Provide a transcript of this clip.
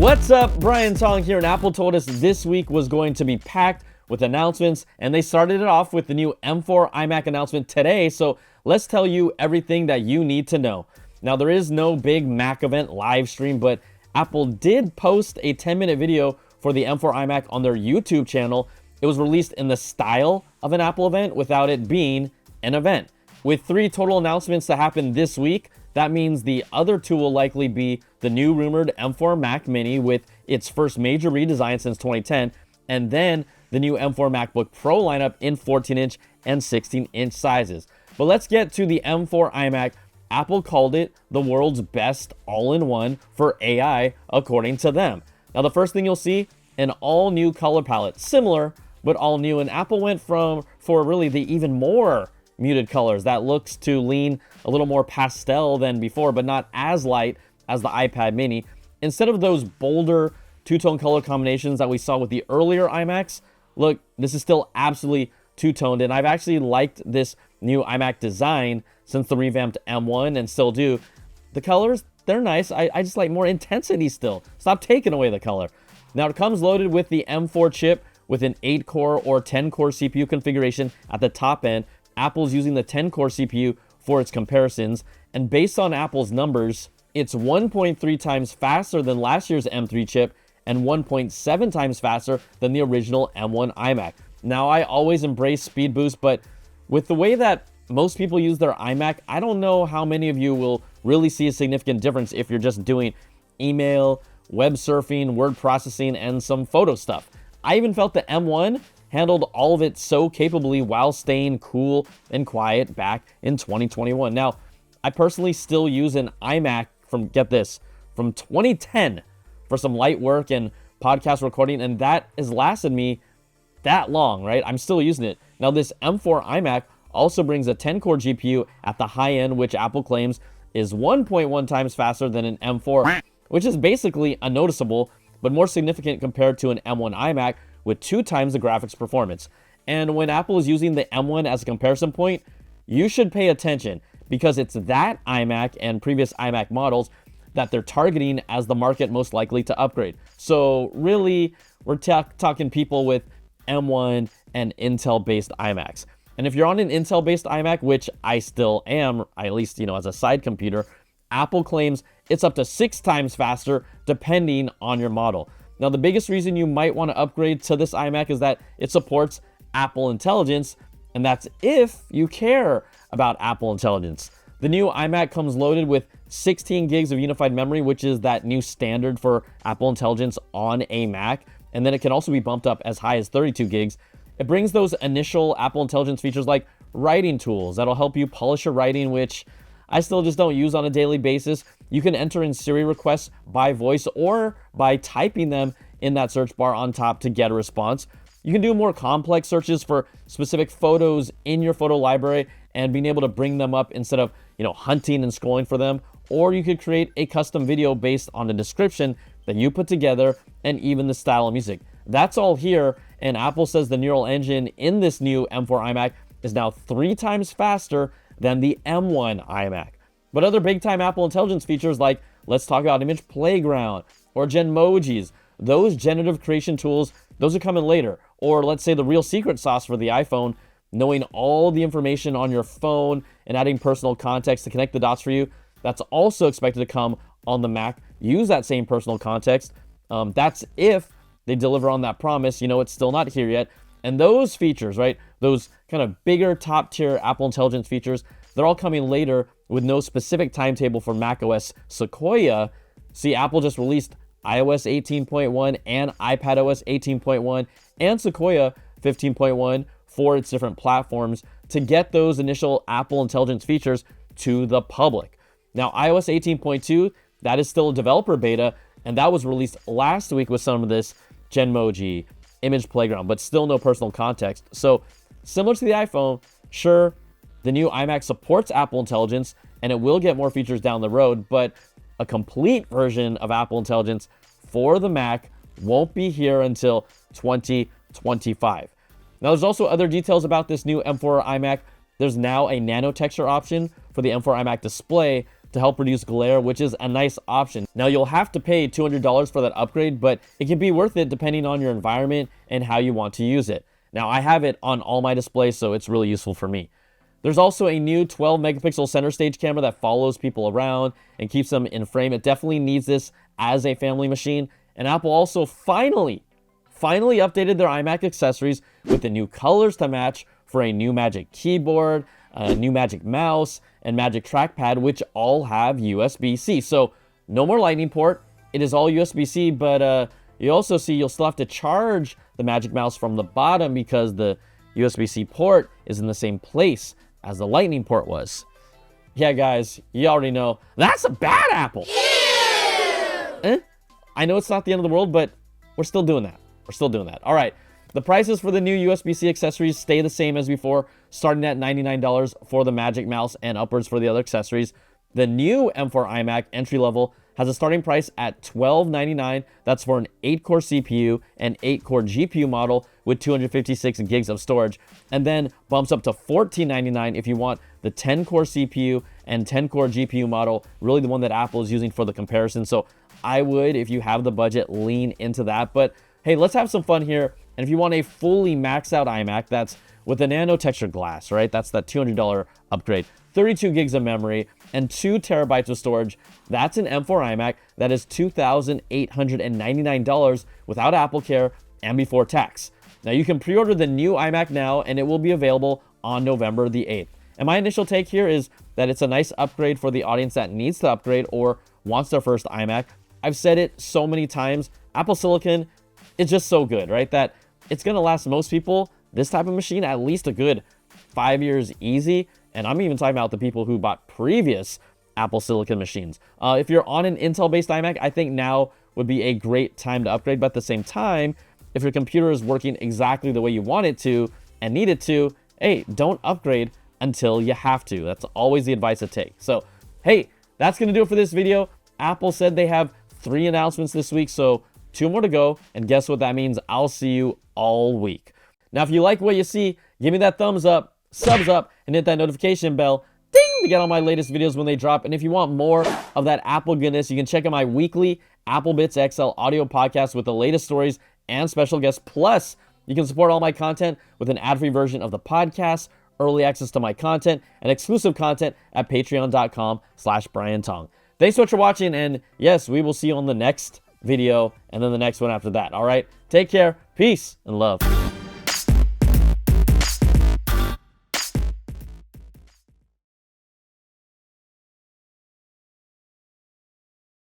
What's up? Brian Tong here, and Apple told us this week was going to be packed with announcements, and they started it off with the new M4 iMac announcement today, so let's tell you everything that you need to know. Now, there is no big Mac event live stream, but Apple did post a 10-minute video for the M4 iMac on their YouTube channel. It was released in the style of an Apple event without it being an event. With 3 total announcements to happen this week, that means the other 2 will likely be the new rumored M4 Mac Mini with its first major redesign since 2010, and then the new M4 MacBook Pro lineup in 14-inch and 16-inch sizes. But let's get to the M4 iMac. Apple called it the world's best all-in-one for AI, according to them. Now, the first thing you'll see, an all-new color palette, similar but all new, and Apple went for really the even more muted colors that looks to lean a little more pastel than before, but not as light as the iPad mini. Instead of those bolder two-tone color combinations that we saw with the earlier iMacs, look, this is still absolutely two-toned, and I've actually liked this new iMac design since the revamped M1 and still do. The colors, they're nice. I just like more intensity still. Stop taking away the color. Now, it comes loaded with the M4 chip with an 8-core or 10-core CPU configuration at the top end. Apple's using the 10-core CPU for its comparisons, and based on Apple's numbers, it's 1.3 times faster than last year's M3 chip and 1.7 times faster than the original M1 iMac. Now, I always embrace speed boost, but with the way that most people use their iMac, I don't know how many of you will really see a significant difference if you're just doing email, web surfing, word processing, and some photo stuff. I even felt the M1 handled all of it so capably while staying cool and quiet back in 2021. Now, I personally still use an iMac from 2010 for some light work and podcast recording, and that has lasted me that long, right? I'm still using it. Now, this M4 iMac also brings a 10-core GPU at the high end, which Apple claims is 1.1 times faster than an M4, which is basically unnoticeable, but more significant compared to an M1 iMac with 2 times the graphics performance. And when Apple is using the M1 as a comparison point, you should pay attention because it's that iMac and previous iMac models that they're targeting as the market most likely to upgrade. So really, we're talking people with M1 and Intel-based iMacs. And if you're on an Intel-based iMac, which I still am, at least, as a side computer, Apple claims it's up to 6 times faster depending on your model. Now, the biggest reason you might want to upgrade to this iMac is that it supports Apple Intelligence, and that's if you care about Apple Intelligence. The new iMac comes loaded with 16 gigs of unified memory, which is that new standard for Apple Intelligence on a Mac, and then it can also be bumped up as high as 32 gigs. It brings those initial Apple Intelligence features like writing tools that'll help you polish your writing, which I still just don't use on a daily basis. You can enter in Siri requests by voice or by typing them in that search bar on top to get a response. You can do more complex searches for specific photos in your photo library and being able to bring them up instead of, hunting and scrolling for them. Or you could create a custom video based on the description that you put together and even the style of music. That's all here, and Apple says the neural engine in this new M4 iMac is now 3 times faster than the M1 iMac. But other big-time Apple Intelligence features like let's talk about Image Playground or Genmojis, those generative creation tools, those are coming later. Or let's say the real secret sauce for the iPhone, knowing all the information on your phone and adding personal context to connect the dots for you, that's also expected to come on the Mac. Use that same personal context. That's if they deliver on that promise. It's still not here yet. And those features, right, those kind of bigger top-tier Apple Intelligence features, they're all coming later with no specific timetable for macOS Sequoia. See, Apple just released iOS 18.1 and iPadOS 18.1 and Sequoia 15.1 for its different platforms to get those initial Apple Intelligence features to the public. Now, iOS 18.2, that is still a developer beta, and that was released last week with some of this Genmoji, Image Playground, but still no personal context. So similar to the iPhone, sure, the new iMac supports Apple Intelligence and it will get more features down the road, but a complete version of Apple Intelligence for the Mac won't be here until 2025. Now, there's also other details about this new M4 iMac. There's now a nano texture option for the M4 iMac display to help reduce glare, which is a nice option. Now you'll have to pay $200 for that upgrade, but it can be worth it depending on your environment and how you want to use it. Now I have it on all my displays, so it's really useful for me. There's also a new 12 megapixel center stage camera that follows people around and keeps them in frame. It definitely needs this as a family machine. And Apple also finally updated their iMac accessories with the new colors to match for a new Magic Keyboard, a new Magic Mouse, and Magic Trackpad, which all have USB-C. So no more Lightning port. It is all USB-C, but you also see you'll still have to charge the Magic Mouse from the bottom because the USB-C port is in the same place as the Lightning port was. Yeah, guys, you already know that's a bad Apple. I know it's not the end of the world, but we're still doing that. All right. The prices for the new USB-C accessories stay the same as before, starting at $99 for the Magic Mouse and upwards for the other accessories. The new M4 iMac entry level has a starting price at $1299. That's for an 8-core CPU and 8-core GPU model with 256 gigs of storage, and then bumps up to $1499 if you want the 10-core CPU and 10-core GPU model, really the one that Apple is using for the comparison. So I would, if you have the budget, lean into that. But hey, let's have some fun here. And if you want a fully maxed out iMac, that's with the nano textured glass, right? That's that $200 upgrade. 32 gigs of memory and 2 terabytes of storage. That's an M4 iMac that is $2,899 without Apple Care and before tax. Now you can pre-order the new iMac now, and it will be available on November the 8th. And my initial take here is that it's a nice upgrade for the audience that needs to upgrade or wants their first iMac. I've said it so many times, Apple Silicon is just so good, right? That it's gonna last most people, this type of machine, at least a good 5 years easy. And I'm even talking about the people who bought previous Apple Silicon machines. If you're on an Intel-based iMac, I think now would be a great time to upgrade. But at the same time, if your computer is working exactly the way you want it to and need it to, hey, don't upgrade until you have to. That's always the advice to take. So, hey, that's gonna do it for this video. Apple said they have 3 announcements this week, so 2 more to go. And guess what that means? I'll see you all week. Now, if you like what you see, give me that thumbs up, subs up, and hit that notification bell, ding, to get all my latest videos when they drop. And if you want more of that Apple goodness, you can check out my weekly Apple Bits XL audio podcast with the latest stories and special guests. Plus, you can support all my content with an ad-free version of the podcast, early access to my content, and exclusive content at patreon.com/Brian Tong. Thanks so much for watching, and yes, we will see you on the next video and then the next one after that. All right, take care, peace, and love.